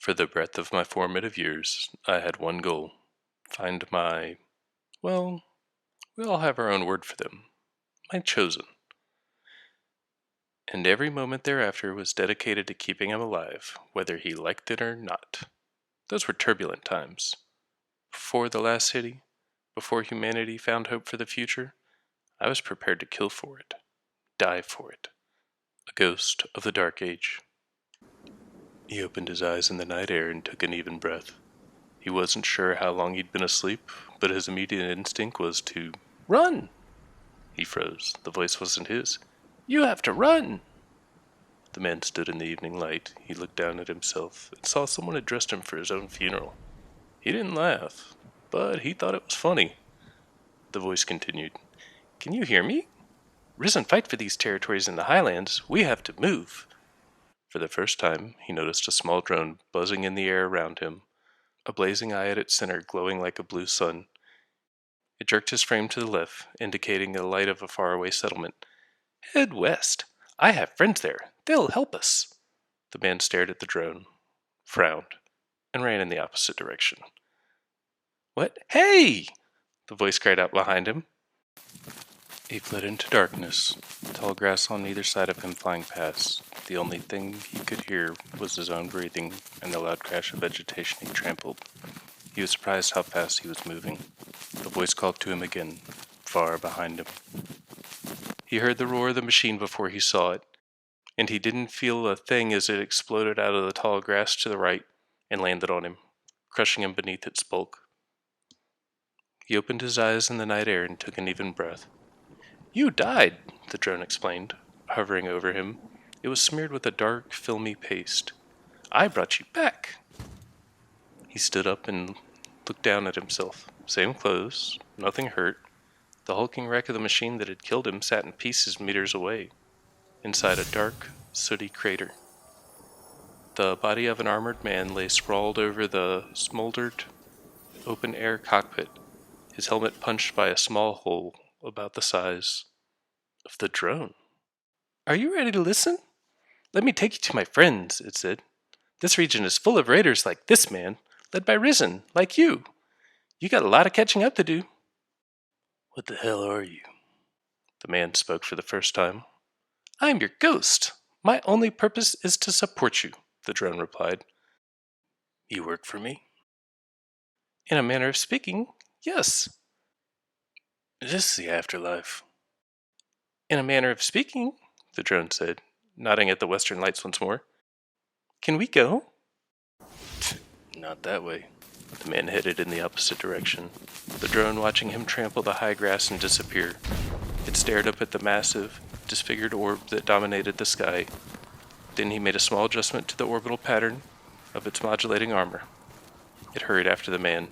For the breadth of my formative years, I had one goal. Find my, well, we all have our own word for them. My chosen. And every moment thereafter was dedicated to keeping him alive, whether he liked it or not. Those were turbulent times. Before the last city, before humanity found hope for the future, I was prepared to kill for it, die for it. A ghost of the Dark Age. He opened his eyes in the night air and took an even breath. He wasn't sure how long he'd been asleep, but his immediate instinct was to run. He froze. The voice wasn't his. You have to run! The man stood in the evening light. He looked down at himself and saw someone had dressed him for his own funeral. He didn't laugh, but he thought it was funny. The voice continued. Can you hear me? Risen fight for these territories in the highlands. We have to move. For the first time, he noticed a small drone buzzing in the air around him, a blazing eye at its center glowing like a blue sun. It jerked his frame to the left, indicating the light of a faraway settlement. Head west. I have friends there. They'll help us. The man stared at the drone, frowned, and ran in the opposite direction. What? Hey! The voice cried out behind him. He fled into darkness, tall grass on either side of him flying past. The only thing he could hear was his own breathing and the loud crash of vegetation he trampled. He was surprised how fast he was moving. The voice called to him again, far behind him. He heard the roar of the machine before he saw it, and he didn't feel a thing as it exploded out of the tall grass to the right and landed on him, crushing him beneath its bulk. He opened his eyes in the night air and took an even breath. You died, the drone explained, hovering over him. It was smeared with a dark, filmy paste. I brought you back. He stood up and looked down at himself. Same clothes, nothing hurt. The hulking wreck of the machine that had killed him sat in pieces meters away, inside a dark, sooty crater. The body of an armored man lay sprawled over the smoldered, open-air cockpit, his helmet punched by a small hole about the size of the drone. Are you ready to listen? Let me take you to my friends, it said. This region is full of raiders like this man, led by Risen, like you. You got a lot of catching up to do. What the hell are you? The man spoke for the first time. I'm your ghost. My only purpose is to support you, the drone replied. You work for me? In a manner of speaking, yes. Is this the afterlife? In a manner of speaking, the drone said, nodding at the western lights once more. Can we go? Not that way. The man headed in the opposite direction, the drone watching him trample the high grass and disappear. It stared up at the massive, disfigured orb that dominated the sky. Then he made a small adjustment to the orbital pattern of its modulating armor. It hurried after the man,